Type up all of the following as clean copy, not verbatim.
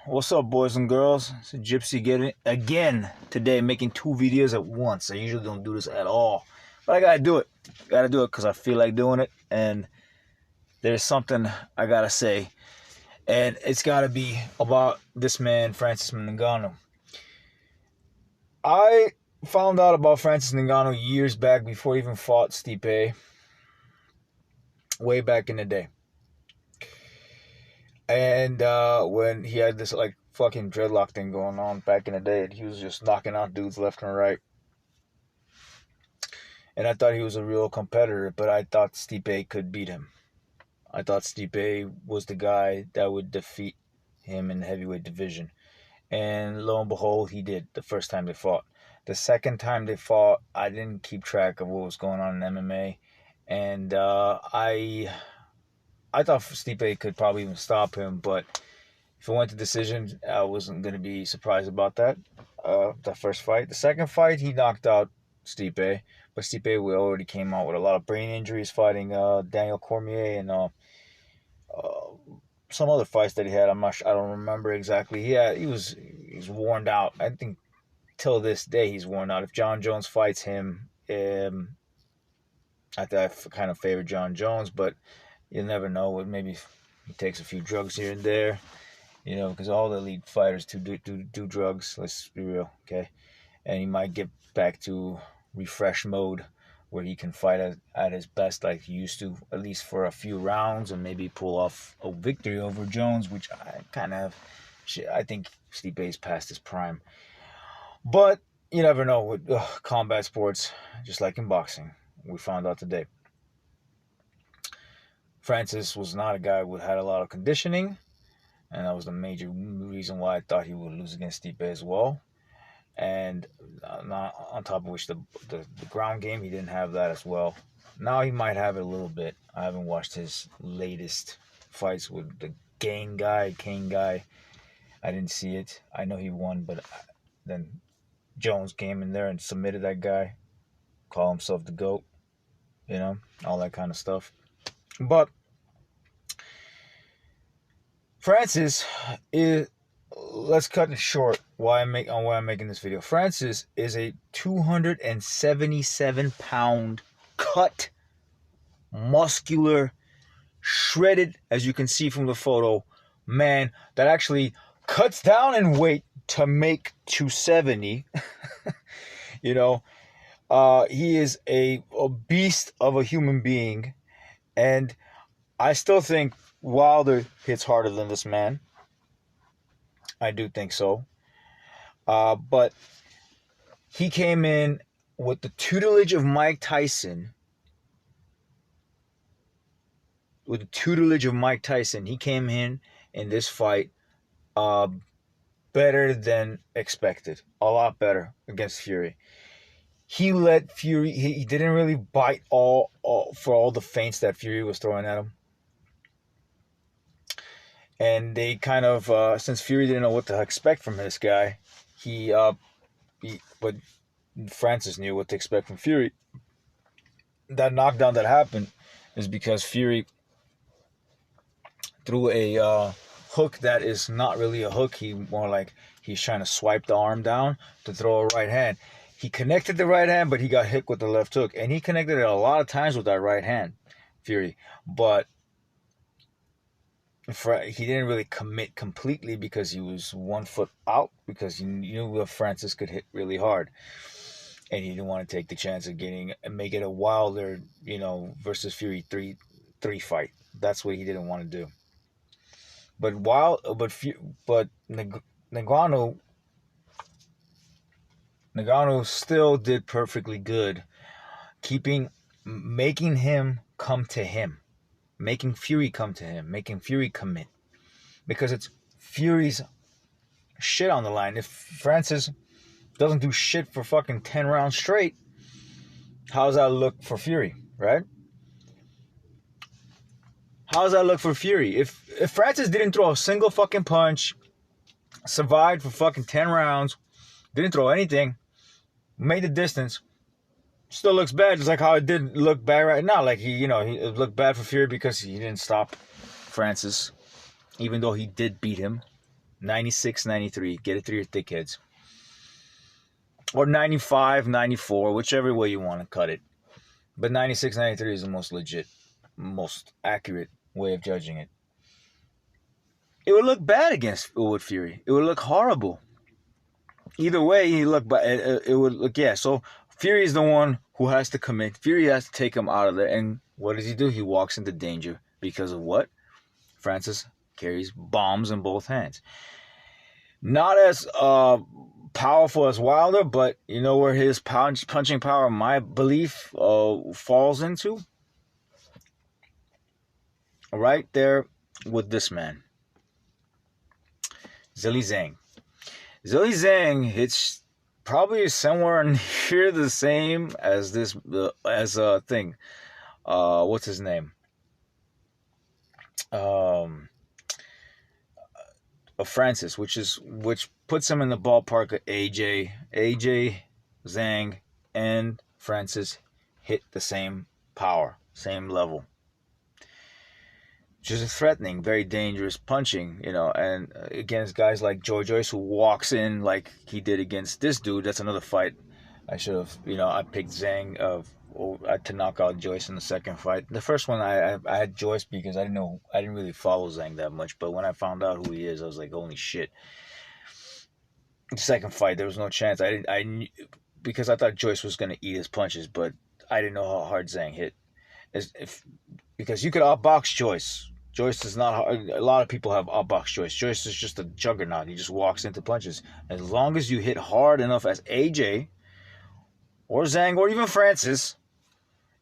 What's up, boys and girls? It's a Gypsy getting again today, making 2 videos at once. I usually don't do this at all, but I gotta do it. Gotta do it because I feel like doing it, and there's something I gotta say, and it's gotta be about this man, Francis Ngannou. I found out about Francis Ngannou years back before he even fought Stipe, way back in the day. And when he had this like fucking dreadlock thing going on back in the day, and he was just knocking out dudes left and right. And I thought he was a real competitor, but I thought Stipe could beat him. I thought Stipe was the guy that would defeat him in the heavyweight division. And lo and behold, he did the first time they fought. The second time they fought, I didn't keep track of what was going on in MMA. And I thought Stipe could probably even stop him, but if it went to decision, I wasn't going to be surprised about that. That first fight. The second fight, he knocked out Stipe, but Stipe already came out with a lot of brain injuries fighting Daniel Cormier and some other fights that he had. I don't remember exactly. He was worn out. I think till this day he's worn out. If John Jones fights him, I kind of favor John Jones, but you never know. Maybe he takes a few drugs here and there, because all the elite fighters do drugs. Let's be real, okay? And he might get back to refresh mode where he can fight at his best like he used to, at least for a few rounds, and maybe pull off a victory over Jones, which I think Stipe is past his prime. But you never know with combat sports, just like in boxing. We found out today. Francis was not a guy who had a lot of conditioning, and that was the major reason why I thought he would lose against Stipe as well. And not on top of which the ground game, he didn't have that as well. Now he might have it a little bit. I haven't watched his latest fights with the Kane guy. I didn't see it. I know he won, but then Jones came in there and submitted that guy, call himself the GOAT, all that kind of stuff. But Francis is, let's cut it short why I'm making this video. Francis is a 277-pound cut, muscular, shredded, as you can see from the photo, man that actually cuts down in weight to make 270. He is a beast of a human being. And I still think Wilder hits harder than this man. I do think so. But he came in with the tutelage of Mike Tyson. He came in this fight better than expected. A lot better against Fury. He let Fury, he didn't really bite for all the feints that Fury was throwing at him. And they kind of, since Fury didn't know what to expect from this guy, but Francis knew what to expect from Fury. That knockdown that happened is because Fury threw a hook that is not really a hook. He's trying to swipe the arm down to throw a right hand. He connected the right hand, but he got hit with the left hook. And he connected it a lot of times with that right hand, Fury. But he didn't really commit completely because he was 1 foot out, because he knew that Francis could hit really hard. And he didn't want to take the chance of make it a Wilder, versus Fury 3 fight. That's what he didn't want to do. But Ngannou still did perfectly good, making him come to him, making Fury come to him, making Fury commit, because it's Fury's shit on the line. If Francis doesn't do shit for fucking 10 rounds straight, how's that look for Fury, right? How's that look for Fury? If Francis didn't throw a single fucking punch, survived for fucking 10 rounds, didn't throw anything, made the distance, still looks bad, just like how it did look bad right now. Like he looked bad for Fury because he didn't stop Francis, even though he did beat him. 96, 93. Get it through your thick heads. Or 95, 94, whichever way you want to cut it. But 96, 93 is the most legit, most accurate way of judging it. It would look bad against with Fury. It would look horrible. Either way, he looked, but it would look, yeah. So Fury is the one who has to commit. Fury has to take him out of there. And what does he do? He walks into danger because of what? Francis carries bombs in both hands. Not as powerful as Wilder, but you know where his punching power, my belief, falls into? Right there with this man. Zhilei Zhang. Zhilei Zhang hits probably somewhere near the same as this, thing. What's his name? Of Francis, which puts him in the ballpark of AJ. AJ, Zhang, and Francis hit the same power, same level. Which is threatening, very dangerous punching, and against guys like Joyce, who walks in like he did against this dude. That's another fight. I should have, I picked Zhang to knock out Joyce in the second fight. The first one I had Joyce because I didn't really follow Zhang that much, but when I found out who he is, I was like, holy shit. The second fight, there was no chance. Because I thought Joyce was gonna eat his punches, but I didn't know how hard Zhang hit. Because you could outbox Joyce. Joyce is not hard. A lot of people have outbox Joyce. Joyce is just a juggernaut. He just walks into punches. As long as you hit hard enough as AJ or Zhang or even Francis,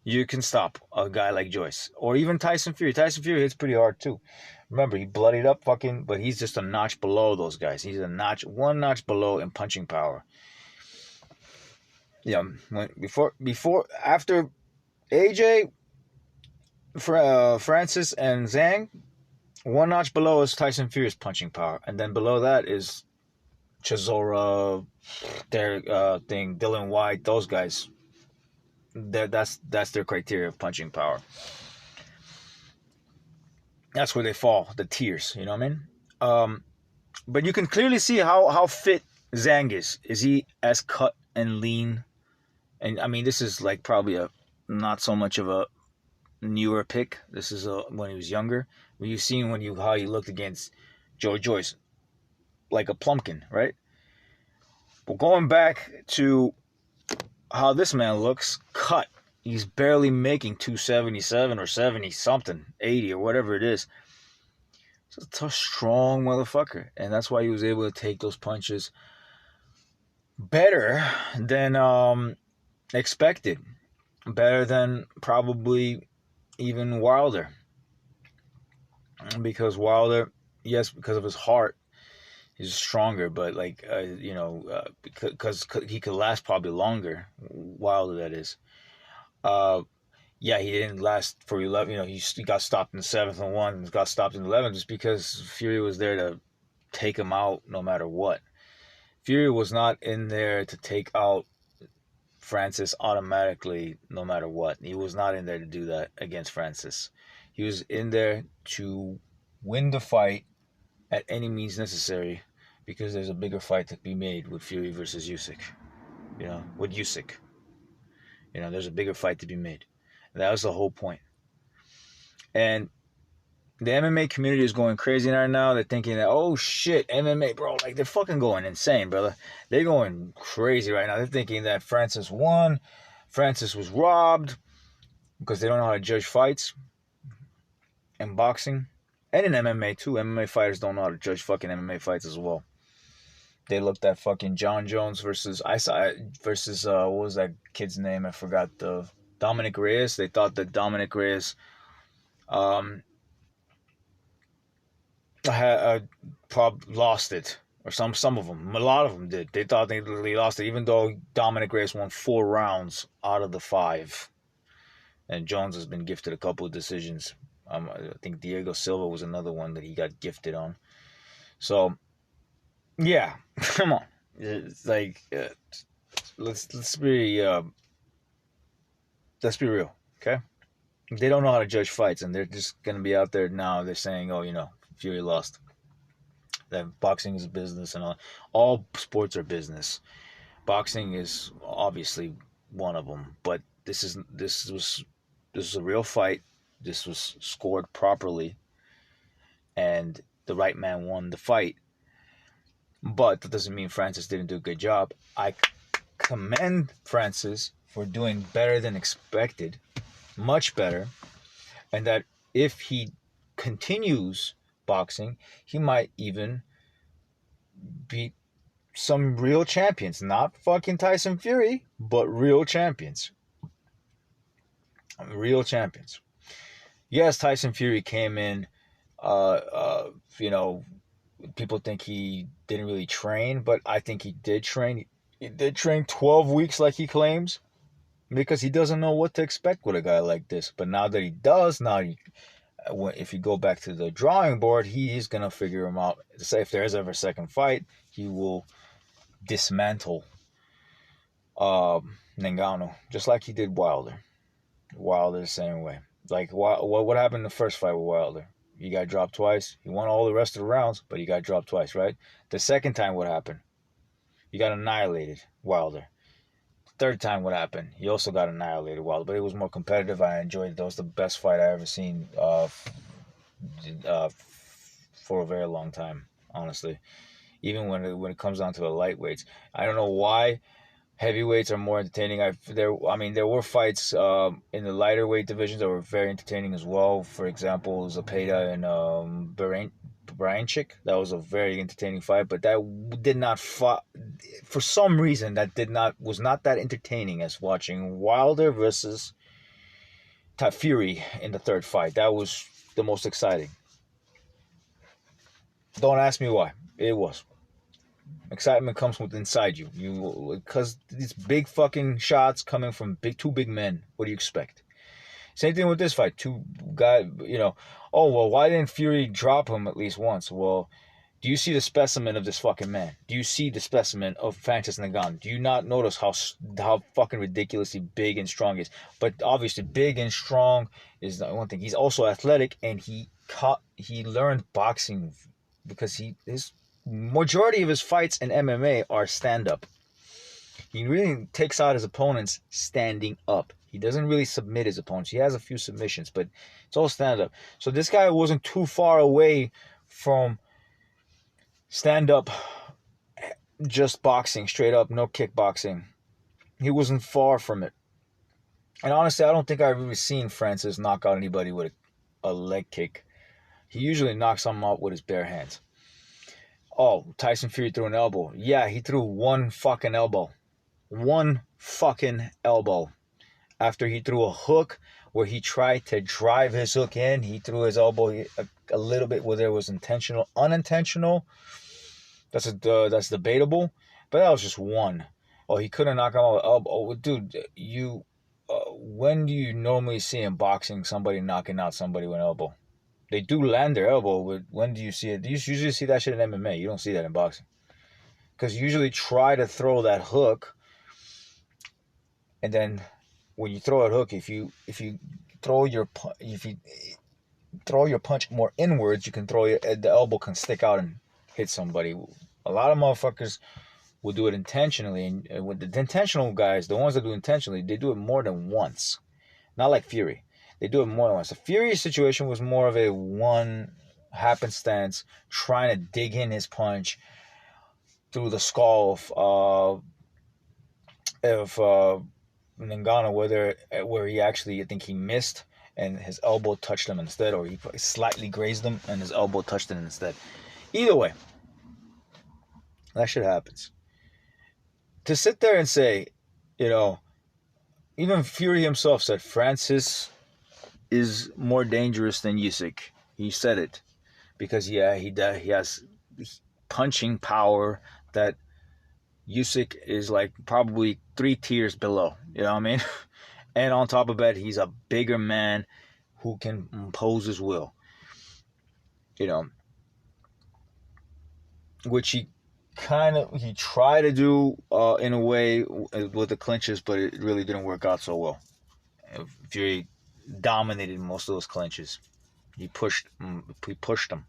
you can stop a guy like Joyce. Or even Tyson Fury. Tyson Fury hits pretty hard too. Remember, he bloodied up but he's just a notch below those guys. He's one notch below in punching power. Yeah, after AJ, Francis, and Zhang, one notch below is Tyson Fury's punching power, and then below that is Chisora, Dylan White, those guys. That's their criteria of punching power. That's where they fall, the tiers. You know what I mean? But you can clearly see how fit Zhang is. Is he as cut and lean? And I mean, this is like probably not so much of a newer pick. This is when he was younger. But you've seen how he looked against Joyce, like a plumpkin, right? But going back to how this man looks, cut. He's barely making 277 or 70 something, 80 or whatever it is. He's a tough, strong motherfucker, and that's why he was able to take those punches better than expected, better than probably even Wilder, because Wilder, yes, because of his heart, he's stronger, but because he could last probably longer. Wilder, that is. Yeah, he didn't last for 11. He got stopped in the 7th and 1, and got stopped in the 11th just because Fury was there to take him out no matter what. Fury was not in there to take out Francis automatically no matter what. He was not in there to do that against Francis. He was in there to win the fight at any means necessary, because there's a bigger fight to be made with Fury versus Usyk. With Usyk. There's a bigger fight to be made. And that was the whole point. And the MMA community is going crazy right now. They're thinking that, oh shit, MMA, bro, like they're fucking going insane, brother. They're going crazy right now. They're thinking that Francis won. Francis was robbed because they don't know how to judge fights in boxing and in MMA too. MMA fighters don't know how to judge fucking MMA fights as well. They looked at fucking John Jones versus what was that kid's name? I forgot. Dominic Reyes. They thought that Dominic Reyes lost it, or some of them. A lot of them did. They thought they lost it, even though Dominic Reyes won 4 rounds out of the 5, and Jones has been gifted a couple of decisions. I think Diego Silva was another one that he got gifted on. So, yeah, come on. It's like let's be real, okay? They don't know how to judge fights, and they're just gonna be out there now. They're saying, "Oh, Fury lost." that boxing is a business, and all sports are business. Boxing is obviously one of them, but this was a real fight. This was scored properly, and the right man won the fight. But that doesn't mean Francis didn't do a good job. I commend Francis for doing better than expected, much better, and that if he continues boxing, he might even beat some real champions. Not fucking Tyson Fury, but real champions. Real champions. Yes, Tyson Fury came in, you know, people think he didn't really train, but I think he did train. He did train 12 weeks like he claims, because he doesn't know what to expect with a guy like this. But now that he does, if you go back to the drawing board, he is going to figure him out. Say if there is ever a second fight, he will dismantle Ngannou, just like he did Wilder. Wilder the same way. Like, what happened in the first fight with Wilder? He got dropped twice. He won all the rest of the rounds, but he got dropped twice, right? The second time, what happened? He got annihilated, Wilder. Third time, what happened? He also got annihilated, Wilder, but it was more competitive. I enjoyed it. That was the best fight I ever seen for a very long time, honestly. Even when it comes down to the lightweights, I don't know why heavyweights are more entertaining. There were fights in the lighter weight divisions that were very entertaining as well. For example, Zepeda and Baranchyk. That was a very entertaining fight, but that did not for some reason was not that entertaining as watching Wilder versus Fury in the third fight. That was the most exciting. Don't ask me why. It was. Excitement comes from inside you. Because these big fucking shots coming from two big men. What do you expect? Same thing with this fight. Two guys, oh, well, why didn't Fury drop him at least once? Well, do you see the specimen of this fucking man? Do you see the specimen of Francis Ngannou? Do you not notice how fucking ridiculously big and strong he is? But obviously, big and strong is not one thing. He's also athletic, and he learned boxing because his majority of his fights in MMA are stand-up. He really takes out his opponents standing up. He doesn't really submit his opponents. He has a few submissions, but it's all stand-up. So this guy wasn't too far away from stand-up, just boxing, straight up, no kickboxing. He wasn't far from it. And honestly, I don't think I've ever seen Francis knock out anybody with a leg kick. He usually knocks them out with his bare hands. Oh, Tyson Fury threw an elbow. Yeah, he threw one fucking elbow. One fucking elbow. After he threw a hook where he tried to drive his hook in, he threw his elbow a little bit, whether it was intentional, unintentional. That's debatable, but that was just one. Oh, he couldn't knock him out with elbow. Oh, dude, when do you normally see in boxing somebody knocking out somebody with an elbow? They do land their elbow, but when do you see it? You usually see that shit in MMA. You don't see that in boxing. Because you usually try to throw that hook, and then when you throw a hook, if you throw your punch more inwards, the elbow can stick out and hit somebody. A lot of motherfuckers will do it intentionally, and with the intentional guys, the ones that do it intentionally, they do it more than once. Not like Fury. They do it more than once. The Fury situation was more of a one happenstance, trying to dig in his punch through the skull of Ngannou, where he actually, I think he missed, and his elbow touched him instead, or he slightly grazed him, and his elbow touched him instead. Either way, that shit happens. To sit there and say, even Fury himself said Francis is more dangerous than Usyk. He said it because he has punching power that Usyk is like probably 3 tiers below. You know what I mean? And on top of that, he's a bigger man who can impose his will. Which he tried to do in a way with the clinches, but it really didn't work out so well. Fury dominated most of those clinches. He pushed them.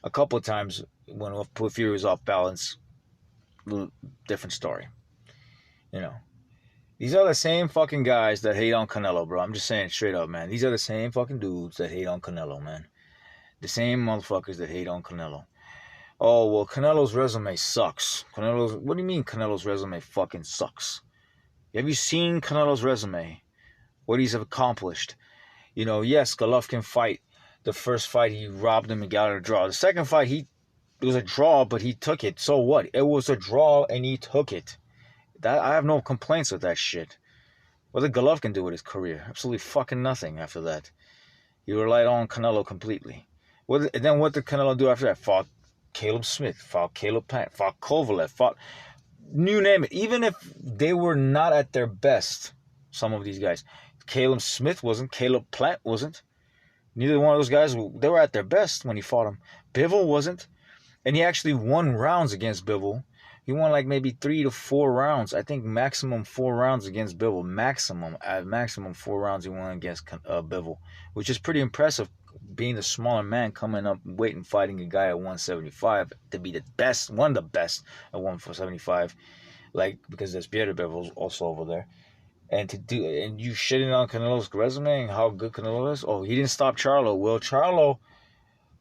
A couple of times when Fury was off balance, different story. You know, these are the same fucking guys that hate on Canelo, bro. I'm just saying straight up, man. These are the same fucking dudes that hate on Canelo, man. The same motherfuckers that hate on Canelo. Oh, well, Canelo's resume sucks. What do you mean Canelo's resume fucking sucks? Have you seen Canelo's resume? What he's accomplished? You know, yes, Golovkin fight. The first fight, he robbed him and got a draw. The second fight, it was a draw, but he took it. So what? It was a draw and he took it. I have no complaints with that shit. What did Golovkin do with his career? Absolutely fucking nothing after that. He relied on Canelo completely. Then what did Canelo do after that? Fought Caleb Smith, fought Caleb Plant, fought Kovalev, fought you name it. Even if they were not at their best, some of these guys. Caleb Smith wasn't. Caleb Plant wasn't. Neither one of those guys, they were at their best when he fought him. Bivol wasn't. And he actually won rounds against Bivol. He won like maybe 3 to 4 rounds. I think maximum 4 rounds against Bivol. Maximum 4 rounds he won against Bivol, which is pretty impressive. Being the smaller man coming up, waiting, fighting a guy at 175 to be the best, one of the best at 175, like because there's Pierre Bivol also over there, and you shitting on Canelo's resume and how good Canelo is. Oh, he didn't stop Charlo. Well, Charlo.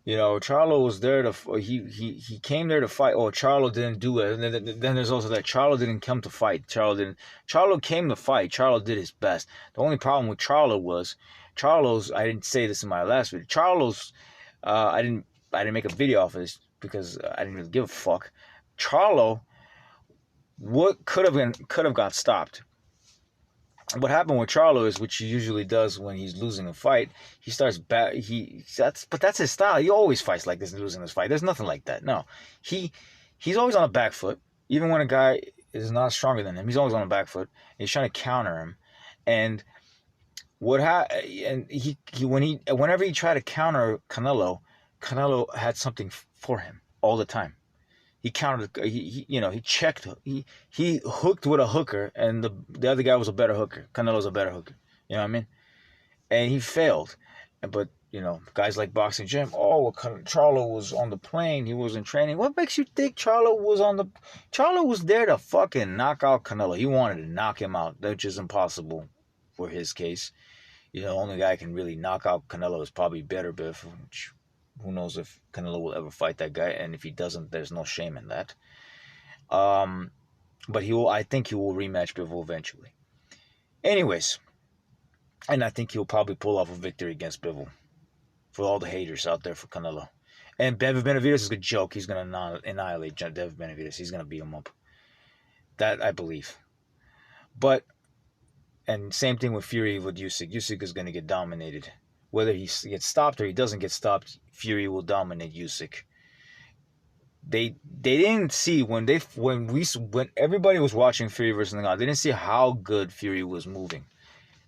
Charlo was there he came there to fight. Oh, Charlo didn't do it. And then there's also that Charlo didn't come to fight. Charlo came to fight. Charlo did his best. The only problem with Charlo was I didn't say this in my last video. I didn't make a video off of this because I didn't really give a fuck. Charlo, what could have got stopped. What happened with Charlo is, which he usually does when he's losing a fight, he starts but that's his style. He always fights like this, losing this fight. There's nothing like that. No, he's always on a back foot, even when a guy is not stronger than him. He's always on a back foot. He's trying to counter him, and whenever he tried to counter Canelo, Canelo had something for him all the time. He countered. He checked. He hooked with a hooker, and the other guy was a better hooker. Canelo's a better hooker. You know what I mean? And he failed. But guys like Boxing Gym. Oh, Charlo was on the plane. He was in training. What makes you think Charlo was there to fucking knock out Canelo? He wanted to knock him out, which is impossible for his case. The only guy who can really knock out Canelo is probably Better Biff, which who knows if Canelo will ever fight that guy, and if he doesn't, there's no shame in that. But I think he will rematch Bivol eventually. Anyways, and I think he'll probably pull off a victory against Bivol for all the haters out there for Canelo. And David Benavidez is a joke. He's going to annihilate David Benavidez. He's going to beat him up. That I believe. And same thing with Fury with Usyk. Usyk is going to get dominated. Whether he gets stopped or he doesn't get stopped, Fury will dominate Usyk. They didn't see when everybody was watching Fury versus Ngannou, they didn't see how good Fury was moving.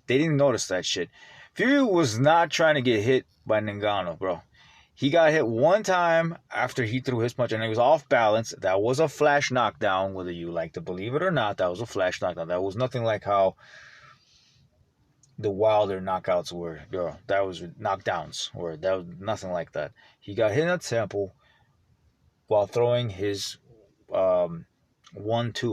They didn't notice that shit. Fury was not trying to get hit by Ngannou, bro. He got hit one time after he threw his punch and he was off balance. That was a flash knockdown, whether you like to believe it or not. That was a flash knockdown. That was nothing like how the Wilder knockouts were. That was knockdowns. That was nothing like that. He got hit in the temple while throwing his 1-2,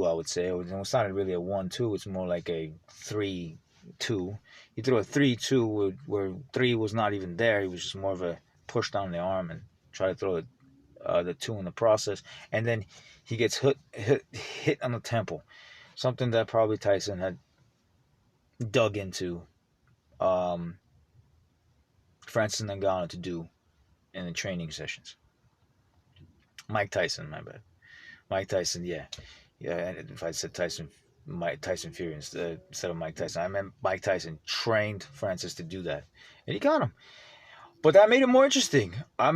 I would say. It's not really a 1-2. It's more like a 3-2. He threw a 3-2 where 3 was not even there. He was just more of a push down the arm and try to throw the 2 in the process. And then he gets hit on the temple. Something that probably Tyson had dug into Francis Ngannou to do in the training sessions. Mike Tyson, my bad. Mike Tyson, yeah. And if I said Tyson Fury instead of Mike Tyson, I meant Mike Tyson trained Francis to do that, and he got him. But that made it more interesting. That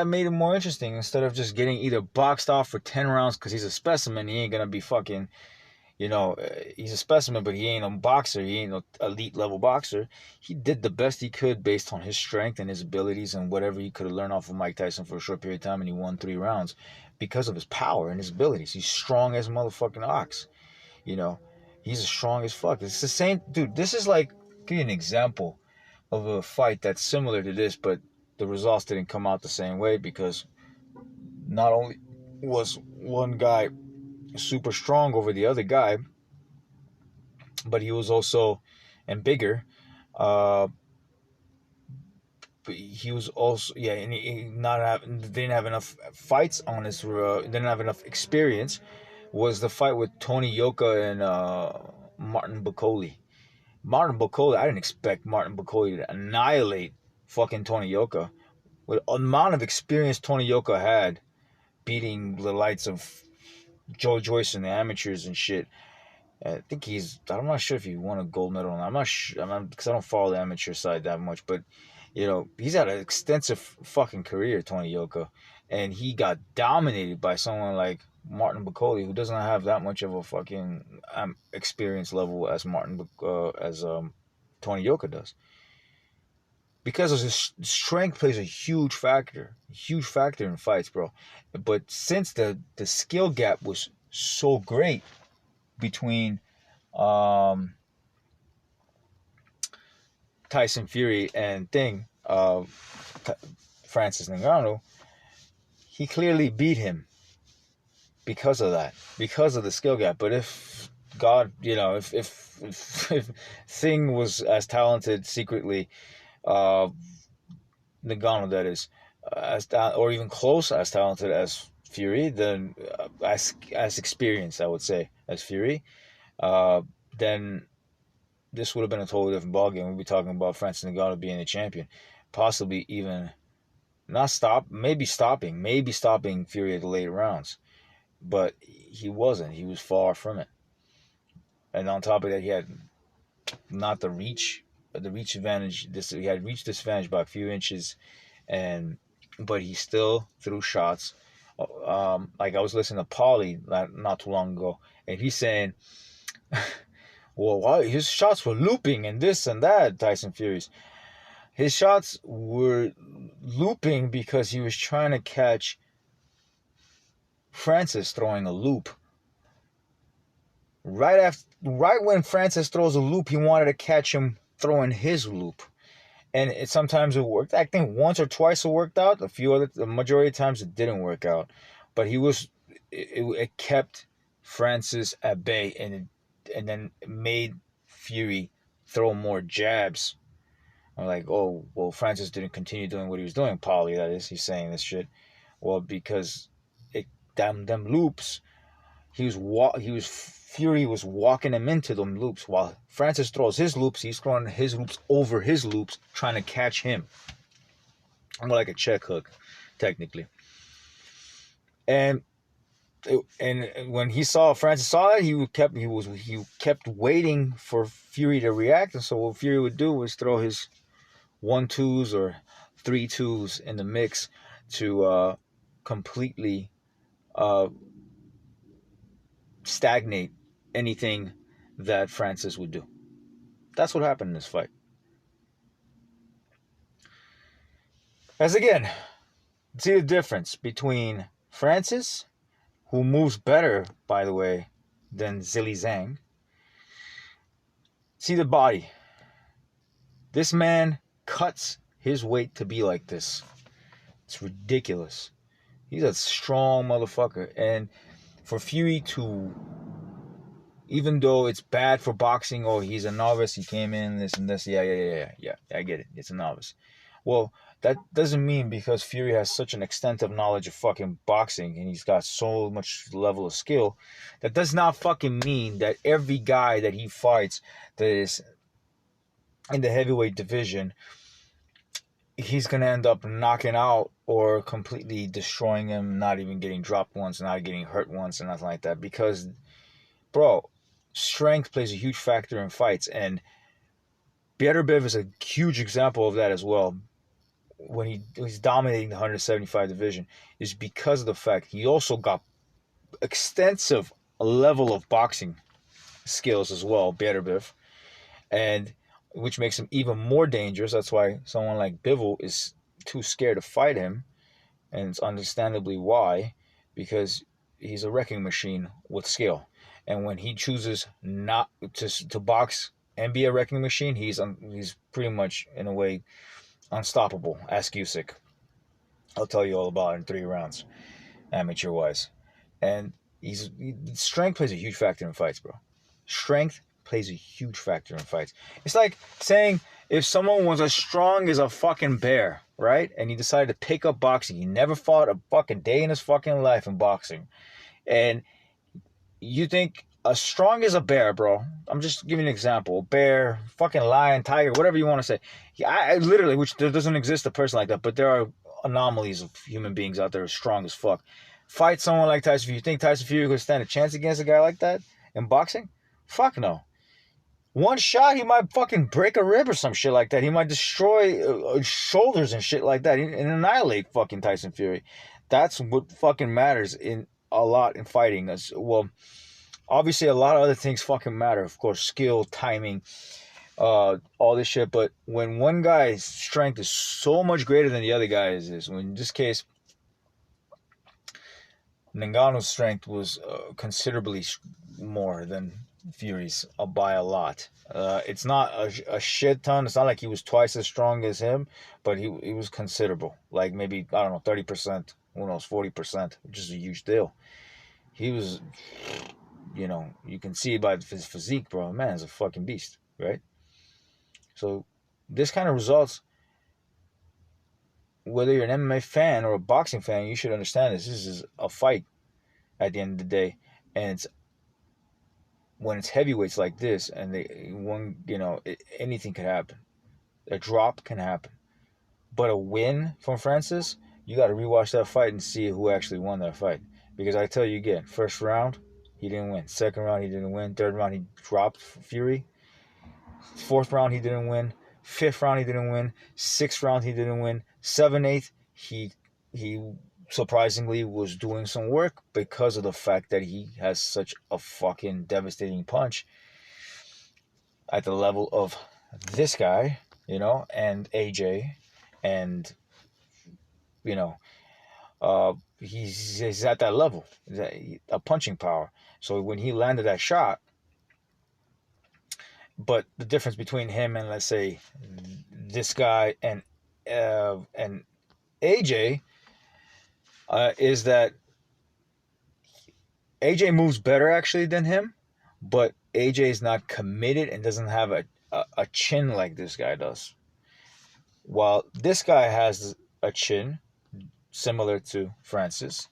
made it more interesting instead of just getting either boxed off for 10 rounds because he's a specimen. He ain't gonna be fucking. He's a specimen, but he ain't a boxer. He ain't an elite level boxer. He did the best he could based on his strength and his abilities and whatever he could have learned off of Mike Tyson for a short period of time, and he won 3 rounds because of his power and his abilities. He's strong as a motherfucking ox. He's as strong as fuck. It's the same, dude. This is like, give you an example of a fight that's similar to this, but the results didn't come out the same way because not only was one guy super strong over the other guy, but he was also and bigger. Uh, but he was also and he not have, didn't have enough fights on his didn't have enough experience. Was the fight with Tony Yoka and Martin Bacoli. Martin Bacoli, I didn't expect Martin Bacoli to annihilate fucking Tony Yoka. With the amount of experience Tony Yoka had beating the likes of Joe Joyce and the amateurs and shit. I think I'm not sure if he won a gold medal. I'm not sure. Because I don't follow the amateur side that much. But, he's had an extensive fucking career, Tony Yoka. And he got dominated by someone like Martin Bacoli, who doesn't have that much of a fucking experience level as Tony Yoka does. Because of his strength plays a huge factor in fights, bro. But since the skill gap was so great between Tyson Fury and Francis Ngannou, he clearly beat him because of that, because of the skill gap. But if Thing was as talented secretly, Ngannou, that is, or even close as talented as Fury, then as experienced, I would say, as Fury, then this would have been a totally different ballgame. We'd be talking about Francis Ngannou being the champion, possibly even maybe stopping Fury at the late rounds, but he wasn't. He was far from it, and on top of that, he had not the reach advantage. He had reach disadvantage by a few inches, but he still threw shots. Like I was listening to Paulie not too long ago, and he's saying, well, why his shots were looping and this and that, Tyson Fury's. His shots were looping because he was trying to catch Francis throwing a loop. Right when Francis throws a loop, he wanted to catch him throwing his loop. And sometimes it worked. I think once or twice it worked out. The majority of times it didn't work out. But it kept Francis at bay, and then made Fury throw more jabs. I'm like, oh, well, Francis didn't continue doing what he was doing. Paulie, that is, he's saying this shit. Well, because them loops, Fury was walking him into them loops. While Francis throws his loops, he's throwing his loops over his loops, trying to catch him. More like a check hook, technically. And when Francis saw that, he kept waiting for Fury to react. And so what Fury would do was throw his 1-2s or 3-2s in the mix to completely stagnate anything that Francis would do. That's what happened in this fight. As again, see the difference between Francis, who moves better, by the way, than Zhilei Zhang. See the body. This man cuts his weight to be like this. It's ridiculous. He's a strong motherfucker. And for Fury to, even though it's bad for boxing, he's a novice, he came in, this and this, yeah, I get it, it's a novice. Well, that doesn't mean because Fury has such an extensive knowledge of fucking boxing and he's got so much level of skill, that does not fucking mean that every guy that he fights that is in the heavyweight division, he's going to end up knocking out or completely destroying him, not even getting dropped once, not getting hurt once, and nothing like that. Because, bro, strength plays a huge factor in fights, and Beterbiev is a huge example of that as well. When he's dominating the 175 division, is because of the fact he also got extensive level of boxing skills as well, Beterbiev, and which makes him even more dangerous. That's why someone like Bivol is too scared to fight him, and it's understandably why, because he's a wrecking machine with skill. And when he chooses not to box and be a wrecking machine, he's pretty much, in a way, unstoppable. Ask Usyk. I'll tell you all about it in 3 rounds, amateur-wise. And strength plays a huge factor in fights, bro. Strength plays a huge factor in fights. It's like saying if someone was as strong as a fucking bear, right? And he decided to pick up boxing. He never fought a fucking day in his fucking life in boxing. And you think as strong as a bear, bro. I'm just giving an example. Bear, fucking lion, tiger, whatever you want to say. I literally, which there doesn't exist a person like that, but there are anomalies of human beings out there strong as fuck. Fight someone like Tyson Fury. You think Tyson Fury could stand a chance against a guy like that in boxing? Fuck no. One shot, he might fucking break a rib or some shit like that. He might destroy shoulders and shit like that and annihilate fucking Tyson Fury. That's what fucking matters in a lot in fighting. Well, obviously a lot of other things fucking matter. Of course, skill, timing, all this shit. But when one guy's strength is so much greater than the other guy's in this case, Ngannou's strength was considerably more than Fury's by a lot. It's not a shit ton. It's not like he was twice as strong as him, but he was considerable. Like maybe, I don't know, 30%, who knows, 40%, which is a huge deal. He was, you can see it by his physique, bro. Man is a fucking beast, right? So this kind of results, whether you're an MMA fan or a boxing fan, you should understand this. This is a fight at the end of the day. And when it's heavyweights like this, and anything can happen. A drop can happen. But a win from Francis, you got to rewatch that fight and see who actually won that fight. Because I tell you again, first round, he didn't win. Second round, he didn't win. Third round, he dropped Fury. Fourth round, he didn't win. Fifth round, he didn't win. Sixth round, he didn't win. 7/8, he surprisingly was doing some work because of the fact that he has such a fucking devastating punch at the level of this guy, and AJ, and he's at that level, a punching power. So when he landed that shot, but the difference between him and, let's say, this guy and AJ is that AJ moves better actually than him, but AJ is not committed and doesn't have a chin like this guy does. While this guy has a chin similar to Francis,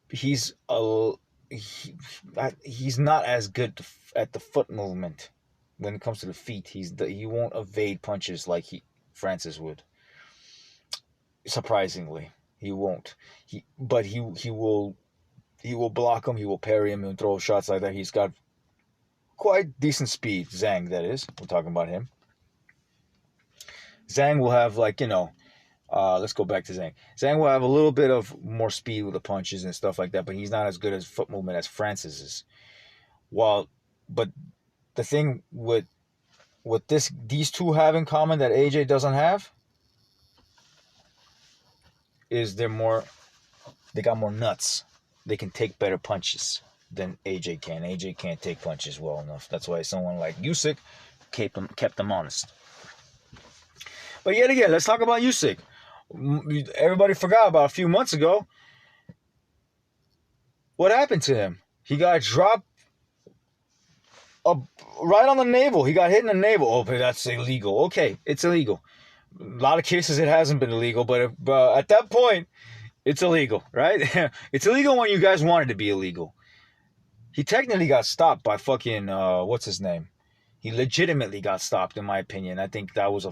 he's not as good at the foot movement when it comes to the feet. He won't evade punches like Francis would. Surprisingly, he won't. He will block him. He will parry him and throw shots like that. He's got quite decent speed. Zhang, that is. We're talking about him. Zhang will have let's go back to Zhang. Zhang will have a little bit of more speed with the punches and stuff like that, but he's not as good as foot movement as Francis is. But the thing with these two have in common that AJ doesn't have is they got more nuts. They can take better punches than AJ can. AJ can't take punches well enough. That's why someone like Usyk kept them honest. But yet again, let's talk about Usyk. Everybody forgot about a few months ago. What happened to him? He got dropped right on the navel. He got hit in the navel. Oh, but that's illegal. Okay, it's illegal. A lot of cases it hasn't been illegal, but at that point, it's illegal, right? It's illegal when you guys want it to be illegal. He technically got stopped by fucking, what's his name? He legitimately got stopped, in my opinion. I think that was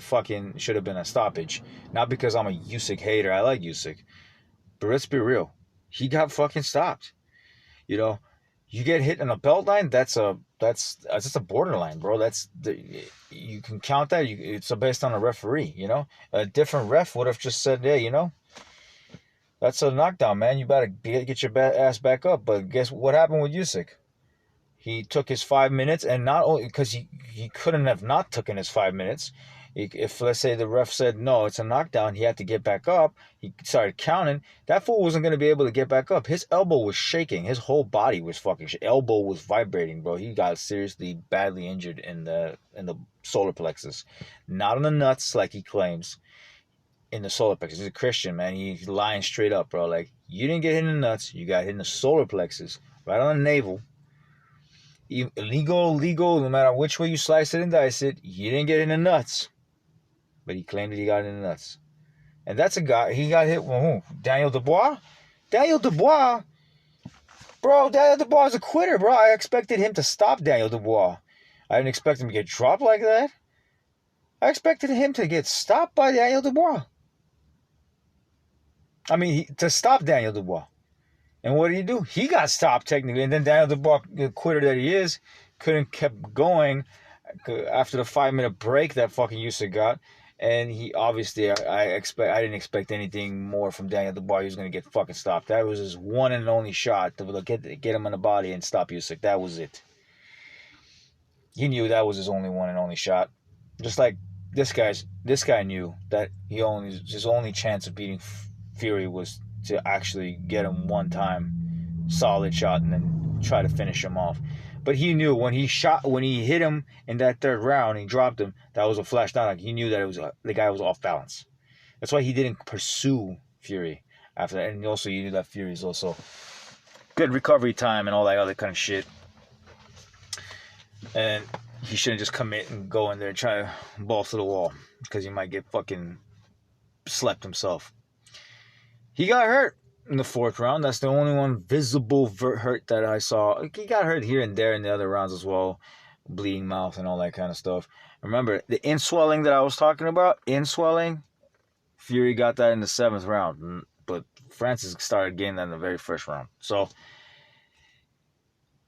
should have been a stoppage. Not because I'm a Usyk hater. I like Usyk. But let's be real. He got fucking stopped. You get hit in a belt line, that's just a borderline, bro. You can count that. It's based on a referee, A different ref would have just said, hey, that's a knockdown, man. You better get your ass back up. But guess what happened with Usyk? He took his 5 minutes, and not only because he couldn't have not taken his 5 minutes. If let's say the ref said no, it's a knockdown, he had to get back up. He started counting. That fool wasn't gonna be able to get back up. His elbow was shaking. His whole body was fucking. Elbow was vibrating, bro. He got seriously, badly injured in the solar plexus, not on the nuts like he claims. In the solar plexus, he's a Christian, man. He's lying straight up, bro. Like, you didn't get hit in the nuts. You got hit in the solar plexus, right on the navel. Illegal, legal, no matter which way you slice it and dice it, you didn't get in the nuts. But he claimed that he got in the nuts. And that's a guy, he got hit with who? Daniel Dubois? Daniel Dubois? Bro, Daniel Dubois is a quitter, bro. I expected him to stop Daniel Dubois. I didn't expect him to get dropped like that. I expected him to get stopped by Daniel Dubois. I mean, to stop Daniel Dubois. And what did he do? He got stopped technically. And then Daniel Dubois, the quitter that he is, couldn't kept going after the 5-minute break that fucking Usyk got. And he obviously, I didn't expect anything more from Daniel Dubois. He was gonna get fucking stopped. That was his one and only shot to get him in the body and stop Usyk. That was it. He knew that was his only one and only shot. Just like this guy knew that his only chance of beating Fury was to actually get him one time solid shot and then try to finish him off. But he knew when he hit him in that third round, he dropped him. That was a flash knockdown. He knew that the guy was off balance. That's why he didn't pursue Fury after that. And also, you knew that Fury is also good recovery time and all that other kind of shit. And he shouldn't just commit and go in there and try to ball to the wall because he might get fucking slept himself. He got hurt in the 4th round. That's the only one visible hurt that I saw. He got hurt here and there in the other rounds as well. Bleeding mouth and all that kind of stuff. Remember, the inswelling that I was talking about? Inswelling? Fury got that in the 7th round. But Francis started getting that in the very first round. So,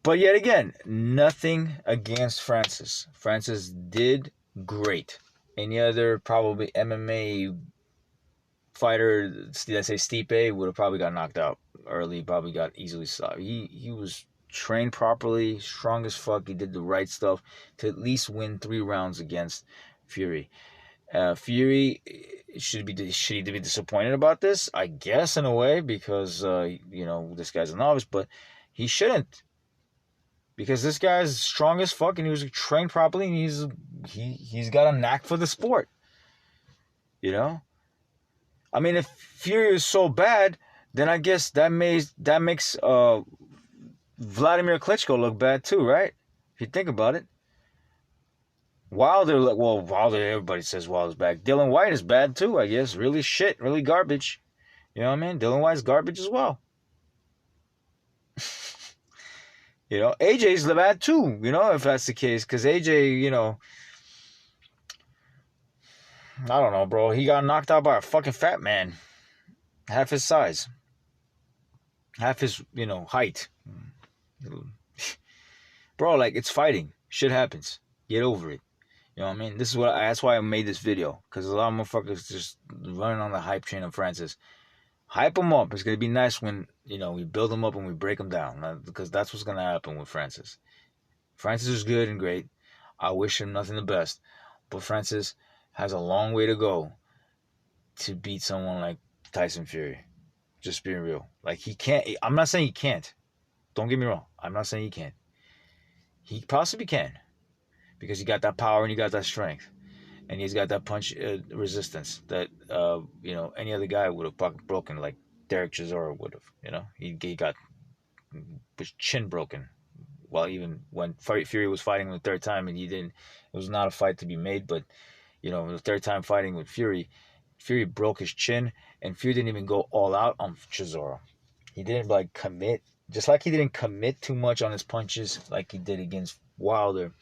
but yet again, nothing against Francis. Francis did great. Any other probably MMA fighter, let's say Stipe, would have probably got knocked out early, probably got easily stopped. He was trained properly, strong as fuck. He did the right stuff to at least win 3 rounds against Fury. Fury, should he be disappointed about this? I guess in a way, because this guy's a novice, but he shouldn't. Because this guy's strong as fuck and he was trained properly and he's got a knack for the sport. You know? I mean, if Fury is so bad, then I guess that makes Vladimir Klitschko look bad too, right? If you think about it. Wilder, everybody says Wilder's bad. Dylan White is bad too, I guess. Really shit, really garbage. You know what I mean? Dylan White's garbage as well. AJ's bad too, if that's the case. Because AJ, I don't know, bro. He got knocked out by a fucking fat man. Half his size. Half his, height. Bro, like, it's fighting. Shit happens. Get over it. You know what I mean? That's why I made this video. Because a lot of motherfuckers just running on the hype train of Francis. Hype him up. It's going to be nice when, we build him up and we break him down. Because that's what's going to happen with Francis. Francis is good and great. I wish him nothing the best. But Francis has a long way to go to beat someone like Tyson Fury. Just being real. Like, he can't. I'm not saying he can't. Don't get me wrong. I'm not saying he can't. He possibly can. Because he got that power and he got that strength. And he's got that punch resistance that, any other guy would have broken, like Derek Chisora would have, He got his chin broken. Well, even when Fury was fighting the 3rd time and it was not a fight to be made, but, the 3rd time fighting with Fury broke his chin, and Fury didn't even go all out on Chisora. He didn't, commit. Just like he didn't commit too much on his punches like he did against Wilder.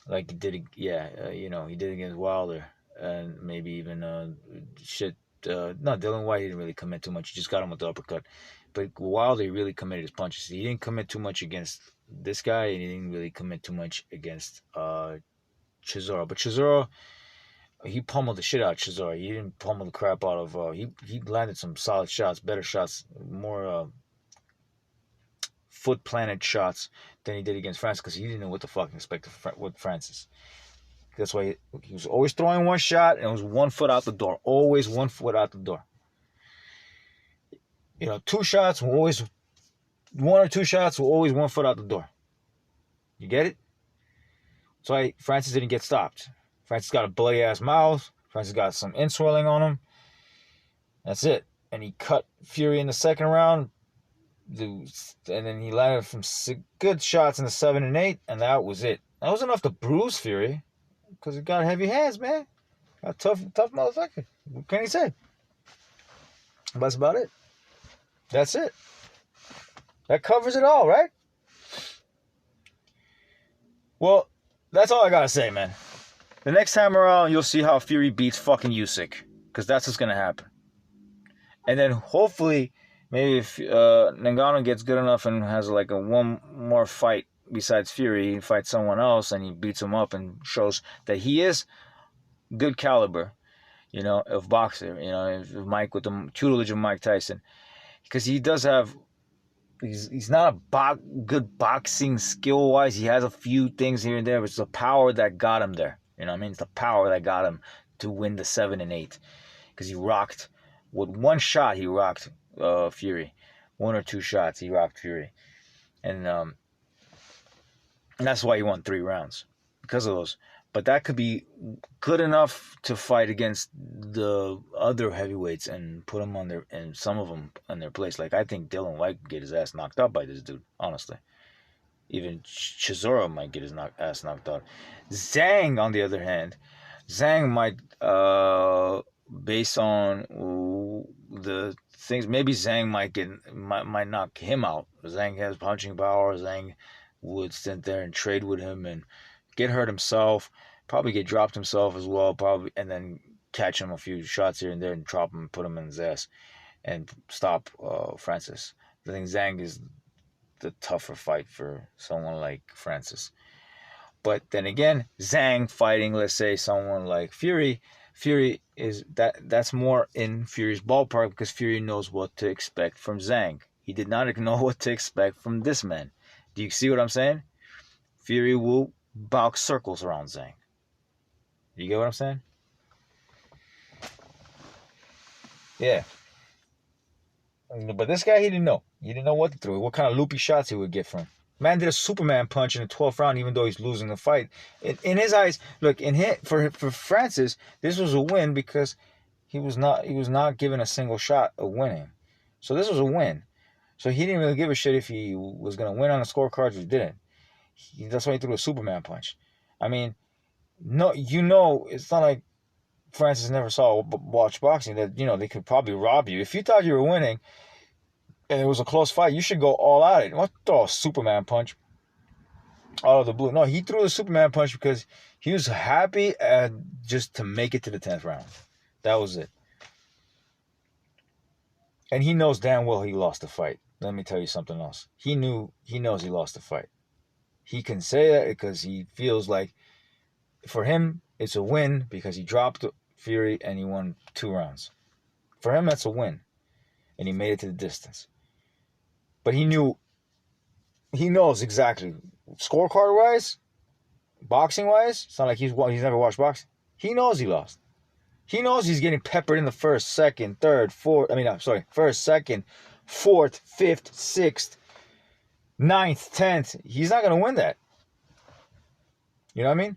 Like he did, he did against Wilder. And maybe even, no, Dylan White didn't really commit too much. He just got him with the uppercut. But Wilder, he really committed his punches. He didn't commit too much against this guy, and he didn't really commit too much against Chisora. But Chisora, he pummeled the shit out of Chisora. He didn't pummel the crap out of... he landed some solid shots, better shots, more foot-planted shots than he did against Francis, because he didn't know what the fuck to expect with Francis. That's why he was always throwing one shot and it was 1 foot out the door. Always 1 foot out the door. 2 shots were always 1 or 2 shots were always 1 foot out the door. You get it? That's why Francis didn't get stopped. Francis got a bloody ass mouth. Francis got some inswelling on him. That's it. And he cut Fury in the second round. And then he landed some good shots in the 7 and 8, and that was it. That was enough to bruise Fury, because he got heavy hands, man. Got tough motherfucker. What can he say? But that's about it. That's it. That covers it all, right? Well, that's all I gotta say, man. The next time around, you'll see how Fury beats fucking Usyk, because that's what's gonna happen. And then hopefully, maybe if Ngannou gets good enough and has like a one more fight besides Fury, he fights someone else and he beats him up and shows that he is good caliber, of boxer. If Mike with the tutelage of Mike Tyson, because he does have. He's not a good boxing skill wise. He has a few things here and there, but it's the power that got him there. You know what I mean? It's the power that got him to win the 7 and 8, because he rocked. With one shot, he rocked Fury. 1 or 2 shots, he rocked Fury. And that's why he won 3 rounds. Because of those. But that could be good enough to fight against the other heavyweights and put them on their, and some of them in their place. Like, I think Dylan White could get his ass knocked out by this dude, honestly. Even Chisora might get his ass knocked out. Zhang, on the other hand, might... based on the things, maybe Zhang might knock him out. Zhang has punching power. Zhang would sit there and trade with him and get hurt himself, probably get dropped himself as well, probably, and then catch him a few shots here and there and drop him, put him in his ass, and stop Francis. I think Zhang is the tougher fight for someone like Francis. But then again, Zhang fighting, let's say, someone like Fury is that's more in Fury's ballpark, because Fury knows what to expect from Zhang. He did not know what to expect from this man. Do you see what I'm saying? Fury will box circles around Zhang. You get what I'm saying? Yeah. But this guy, he didn't know. He didn't know what to throw. What kind of loopy shots he would get from. Man did a Superman punch in the 12th round, even though he's losing the fight. In his eyes, look, for Francis, this was a win because he was not given a single shot of winning. So this was a win. So he didn't really give a shit if he was going to win on the scorecards or didn't. That's why he threw a Superman punch. I mean, no, it's not like Francis never watch boxing, that, they could probably rob you. If you thought you were winning and it was a close fight, you should go all out. You don't throw a Superman punch out of the blue. No, he threw the Superman punch because he was happy just to make it to the 10th round. That was it. And he knows damn well he lost the fight. Let me tell you something else. He knows he lost the fight. He can say that because he feels like, for him, it's a win because he dropped Fury and he won 2 rounds. For him, that's a win. And he made it to the distance. But he knows exactly, scorecard-wise, boxing-wise, it's not like he's never watched boxing. He knows he lost. He knows he's getting peppered in the first, second, third, fourth, first, second, fourth, fifth, sixth, 9th, 10th. He's not going to win that. You know what I mean?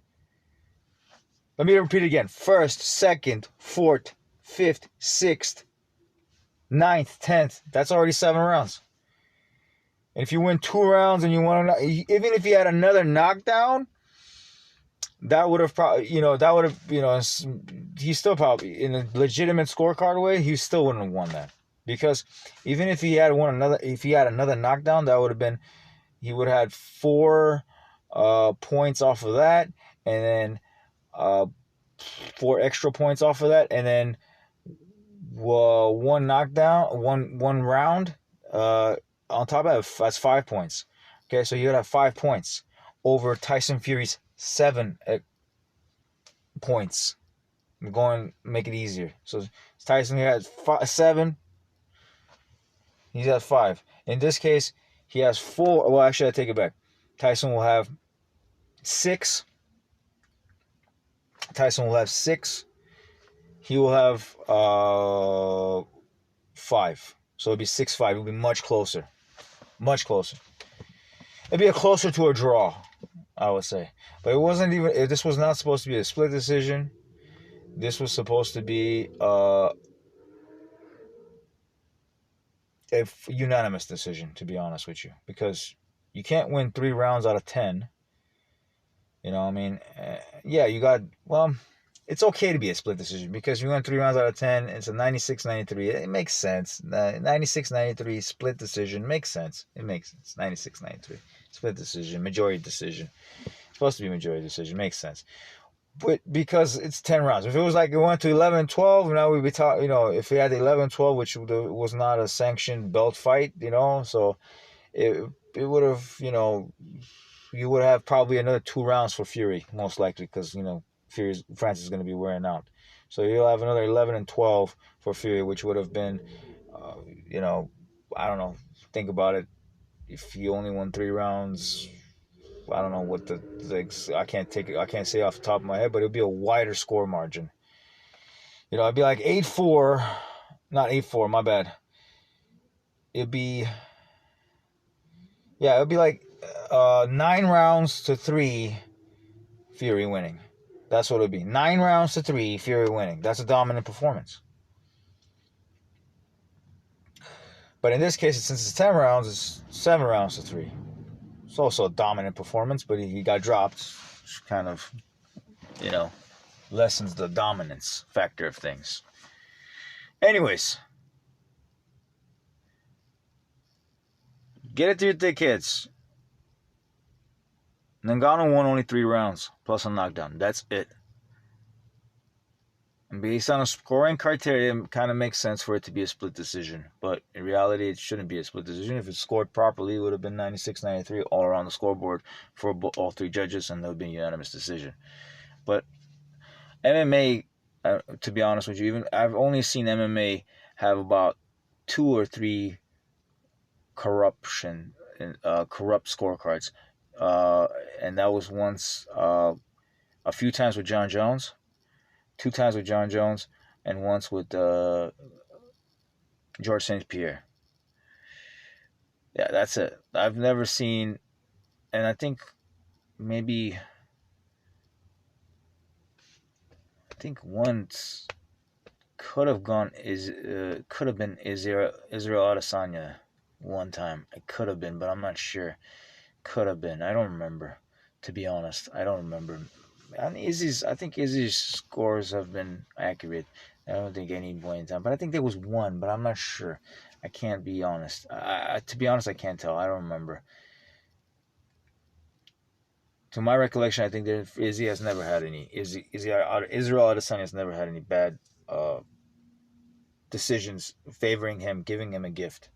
Let me repeat it again. First, second, fourth, fifth, sixth, 9th, 10th. That's already 7 rounds. And if you win 2 rounds and you want to, even if he had another knockdown, that would have probably, he's still probably, in a legitimate scorecard way, he still wouldn't have won that. Because even if he had another knockdown, that would have been, he would have had 4 points off of that, and then 4 extra points off of that, and then 1 knockdown, one round, on top of that, that's 5 points. Okay, so you would have 5 points over Tyson Fury's 7 points. I'm going to make it easier. So Tyson has 7. He has 5. In this case, he has 4. Well, actually, I take it back. Tyson will have 6. Tyson will have 6. He will have 5. So it'll be 6-5. It'll be much closer. Much closer. It'd be closer to a draw, I would say. But it wasn't even. This was not supposed to be a split decision. This was supposed to be a unanimous decision, to be honest with you, because you can't win 3 rounds out of 10. You know, I mean, yeah, you got, well, it's okay to be a split decision because you win 3 rounds out of 10. It's a 96-93. It makes sense. 96-93 split decision makes sense. It makes sense. 96-93 split decision, majority decision. It's supposed to be majority decision. Makes sense. But because it's 10 rounds. If it was like it went to 11-12, now we'd be talking, if we had the 11-12, which was not a sanctioned belt fight, so it would have, you would have probably another 2 rounds for Fury, most likely, because, Francis is going to be wearing out. So you'll have another 11-12 for Fury, which would have been, I don't know, think about it. If he only won 3 rounds, I don't know what I can't say off the top of my head, but it'll be a wider score margin. It'd be like 8-4, not 8-4, my bad. It'd be like 9 rounds to 3, Fury winning. That's what it'd be. 9 rounds to 3, Fury winning. That's a dominant performance. But in this case, since it's 10 rounds, it's 7 rounds to 3. It's also a dominant performance, but he got dropped. Which kind of, lessens the dominance factor of things. Anyways, get it through your thick heads. Ngannou won only 3 rounds, plus a knockdown. That's it. And based on a scoring criteria, it kind of makes sense for it to be a split decision. But in reality, it shouldn't be a split decision. If it scored properly, it would have been 96-93 all around the scoreboard for all 3 judges, and there would be a unanimous decision. But MMA, to be honest with you, I've only seen MMA have about 2 or 3 corrupt scorecards. And that was once, a few times with John Jones. 2 times with John Jones, and once with George St. Pierre. Yeah, that's it. I've never seen, and I think once could have been Israel Adesanya one time. It could have been, but I'm not sure. Could have been. I don't remember. To be honest, I don't remember. I think Izzy's scores have been accurate. I don't think any point in time. But I think there was one, but I'm not sure. I can't be honest. To be honest, I can't tell. I don't remember. To my recollection, I think that Izzy has never had any. Israel Adesanya has never had any bad decisions favoring him, giving him a gift.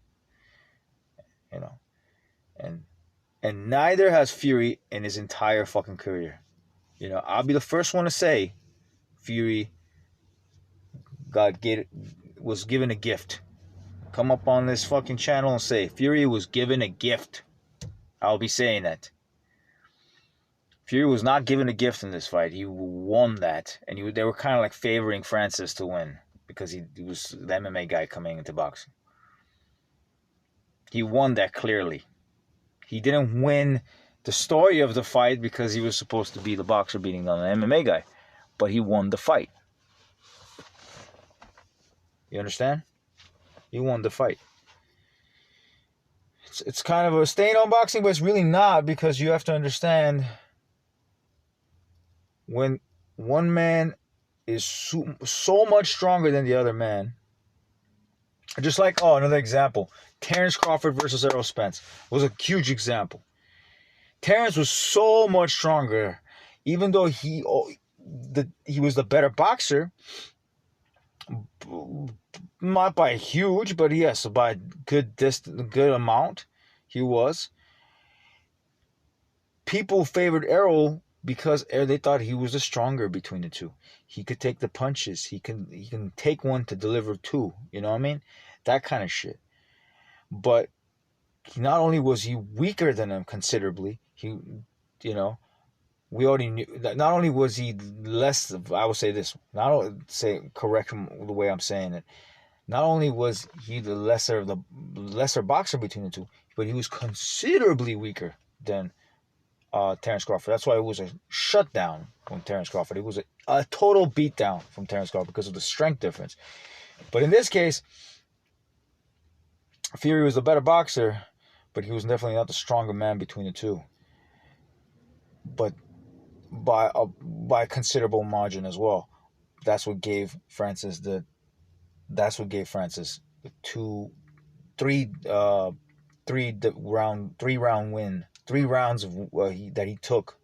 And neither has Fury in his entire fucking career. I'll be the first one to say Fury was given a gift. Come up on this fucking channel and say Fury was given a gift. I'll be saying that. Fury was not given a gift in this fight. He won that. And they were kind of like favoring Francis to win because he was the MMA guy coming into boxing. He won that clearly. He didn't win the story of the fight because he was supposed to be the boxer beating on the MMA guy. But he won the fight. You understand? He won the fight. It's kind of a stain on boxing, but it's really not, because you have to understand when one man is so much stronger than the other man. Just like, another example. Terrence Crawford versus Errol Spence was a huge example. Terrence was so much stronger, even though he was the better boxer. Not by huge, but yes, by good amount, he was. People favored Errol because they thought he was the stronger between the two. He could take the punches. He can take one to deliver 2. You know what I mean? That kind of shit. But not only was he weaker than him considerably, we already knew that not only was he less, I will say this, not only say correct the way I'm saying it, not only was he the lesser boxer between the two, but he was considerably weaker than Terence Crawford. That's why it was a shutdown from Terence Crawford. It was a total beatdown from Terence Crawford because of the strength difference. But in this case, Fury was the better boxer, but he was definitely not the stronger man between the two. But by a considerable margin as well. That's what gave Francis the three round win, 3 rounds that he took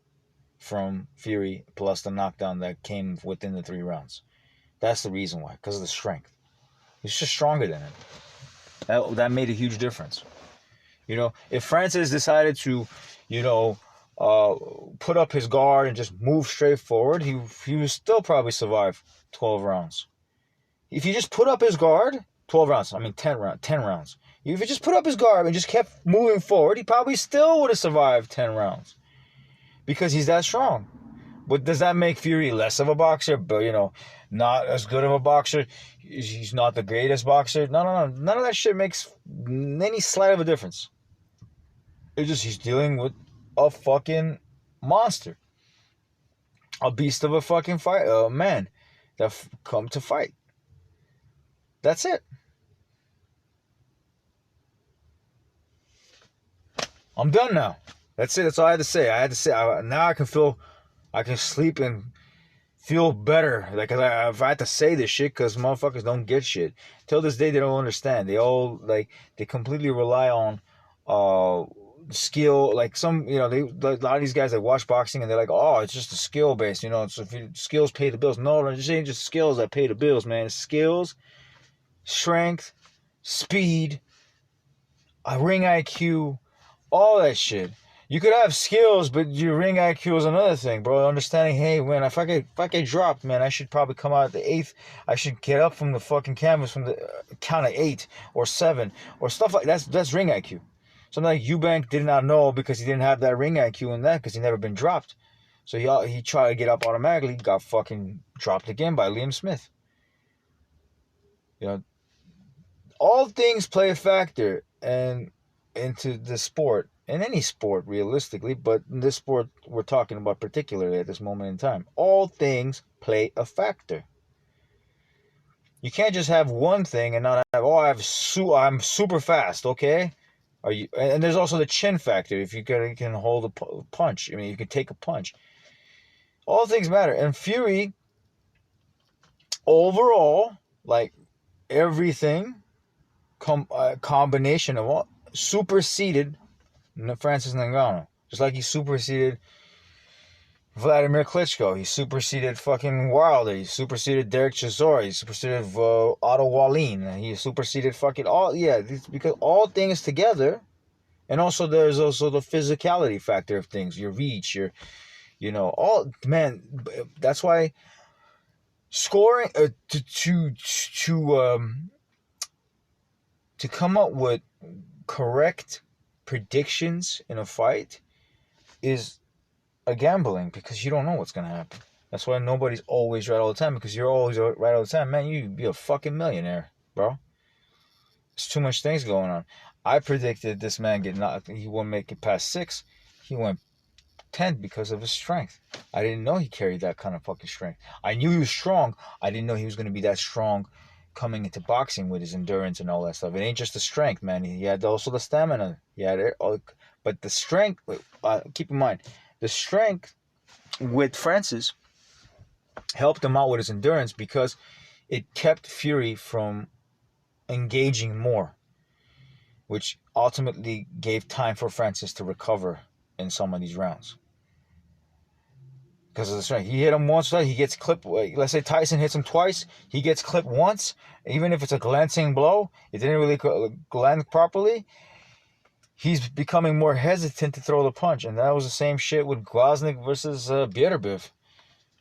from Fury plus the knockdown that came within the 3 rounds. That's the reason why, because of the strength. He's just stronger than him. That made a huge difference. You know, if Francis decided to, put up his guard and just move straight forward, he would still probably survive 12 rounds. If he just put up his guard, 12 rounds, 10 rounds. If he just put up his guard and just kept moving forward, he probably still would have survived 10 rounds. Because he's that strong. But does that make Fury less of a boxer? But, not as good of a boxer? He's not the greatest boxer? No. None of that shit makes any slight of a difference. It's just he's dealing with a fucking monster. A beast of a fucking man that come to fight. That's it. I'm done now. That's it. That's all I had to say. Now I can sleep and feel better. Like, if I had to say this shit, because motherfuckers don't get shit. Till this day, they don't understand. They all, they completely rely on skill. Like, a lot of these guys that watch boxing and they're like, oh, it's just a skill base. So skills pay the bills. No, it ain't just skills that pay the bills, man. It's skills, strength, speed, a ring IQ, all that shit. You could have skills, but your ring IQ is another thing, bro. Understanding, hey, man, if I get dropped, man, I should probably come out at the 8th. I should get up from the fucking canvas from the count of 8 or 7 or stuff like that. That's ring IQ. Something like Eubank did not know because he didn't have that ring IQ in that because he never been dropped. So he tried to get up automatically, got fucking dropped again by Liam Smith. All things play a factor into the sport. In any sport, realistically, but in this sport we're talking about particularly at this moment in time. All things play a factor. You can't just have one thing and not have, I'm super fast, okay? And there's also the chin factor. If you can hold a punch, you can take a punch. All things matter. And Fury, overall, like everything, combination of all, superseded Francis Ngannou. Just like he superseded Vladimir Klitschko. He superseded fucking Wilder. He superseded Derek Chisora. He superseded Otto Wallin. He superseded fucking all. Yeah, because all things together. And also there's also the physicality factor of things. Your reach, all, man. That's why scoring, to come up with correct predictions in a fight is a gambling because you don't know what's going to happen. That's why nobody's always right all the time, because you're always right all the time. Man, you'd be a fucking millionaire, bro. There's too much things going on. I predicted this man he wouldn't make it past 6. He went 10 because of his strength. I didn't know he carried that kind of fucking strength. I knew he was strong. I didn't know he was going to be that strong coming into boxing with his endurance and all that stuff. It ain't just the strength, man. He had also the stamina. He had it, but the strength. Keep in mind, the strength with Francis helped him out with his endurance because it kept Fury from engaging more, which ultimately gave time for Francis to recover in some of these rounds. Because of the strength. He hit him once, he gets clipped. Let's say Tyson hits him twice, he gets clipped once. Even if it's a glancing blow, it didn't really land properly, he's becoming more hesitant to throw the punch. And that was the same shit with Glaznik versus Bierderbiev.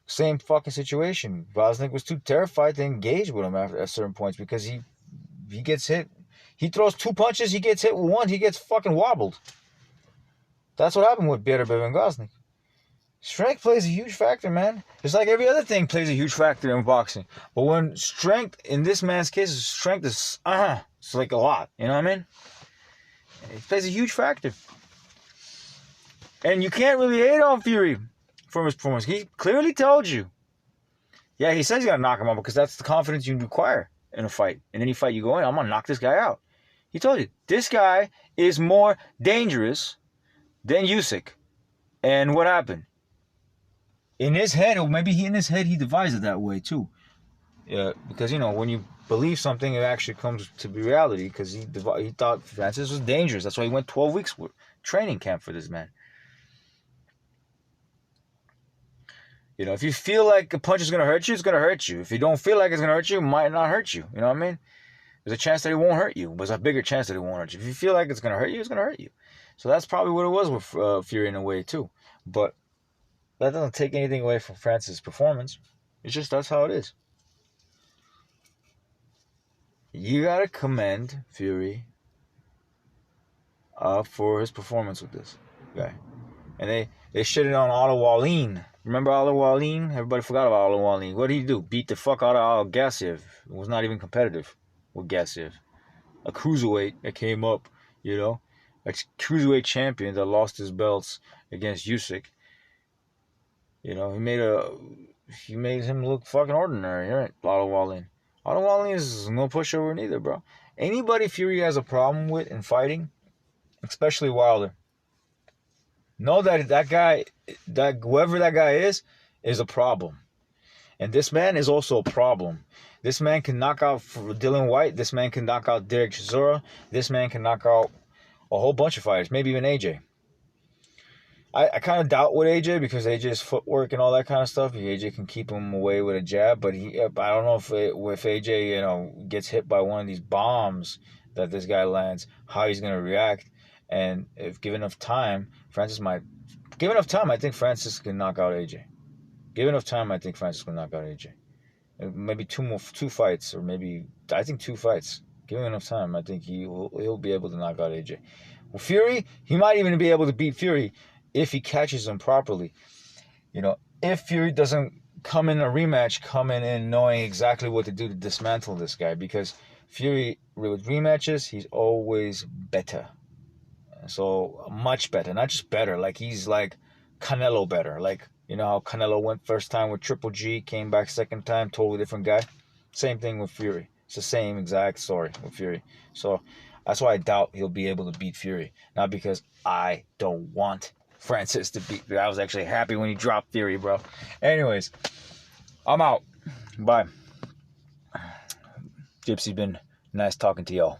Same fucking situation. Glaznik was too terrified to engage with him at certain points because he gets hit. He throws 2 punches, he gets hit with 1, he gets fucking wobbled. That's what happened with Bierderbiev and Glaznik. Strength plays a huge factor, man. It's like every other thing plays a huge factor in boxing. But when strength, in this man's case, strength is, it's like a lot. You know what I mean? It plays a huge factor. And you can't really hate on Fury from his performance. He clearly told you. Yeah, he says he's going to knock him out because that's the confidence you require in a fight. In any fight you go in, I'm going to knock this guy out. He told you, this guy is more dangerous than Usyk. And what happened? In his head, or maybe in his head, he devised it that way too. Yeah, because, you know, when you believe something, it actually comes to be reality, because he thought Francis was dangerous. That's why he went 12 weeks training camp for this man. You know, if you feel like a punch is going to hurt you, it's going to hurt you. If you don't feel like it's going to hurt you, it might not hurt you. You know what I mean? There's a chance that it won't hurt you. There's a bigger chance that it won't hurt you. If you feel like it's going to hurt you, it's going to hurt you. So that's probably what it was with Fury in a way too. But that doesn't take anything away from Francis' performance. It's just that's how it is. You got to commend Fury for his performance with this guy. And they shitted on Otto Wallin. Remember Otto Wallin? Everybody forgot about Otto Wallin. What did he do? Beat the fuck out of Gassiev. It was not even competitive with Gassiev. A cruiserweight that came up, you know. A cruiserweight champion that lost his belts against Usyk. You know, he made him look fucking ordinary, right? Otto Wallin. Otto Wallin is no pushover neither, bro. Anybody Fury has a problem with in fighting, especially Wilder, know that guy, that whoever that guy is a problem. And this man is also a problem. This man can knock out Dylan White. This man can knock out Derek Chisora. This man can knock out a whole bunch of fighters, maybe even AJ. I kind of doubt with AJ because AJ's footwork and all that kind of stuff. AJ can keep him away with a jab, but I don't know if AJ, you know, gets hit by one of these bombs that this guy lands, how he's gonna react. And if given enough time, I think Francis can knock out AJ. Given enough time, I think Francis can knock out AJ. Maybe two fights, or maybe I think 2 fights. Given enough time, I think he'll be able to knock out AJ. Well, Fury, he might even be able to beat Fury if he catches him properly. You know, if Fury doesn't come in a rematch, coming in knowing exactly what to do to dismantle this guy, because Fury with rematches, he's always better. So much better, not just better. Like he's like Canelo better. Like, you know how Canelo went first time with Triple G, came back second time, totally different guy. Same thing with Fury. It's the same exact story with Fury. So that's why I doubt he'll be able to beat Fury. Not because I don't want Francis to beat Fury. I was actually happy when he dropped Fury, bro. Anyways, I'm out. Bye. Gypsy, been nice talking to y'all.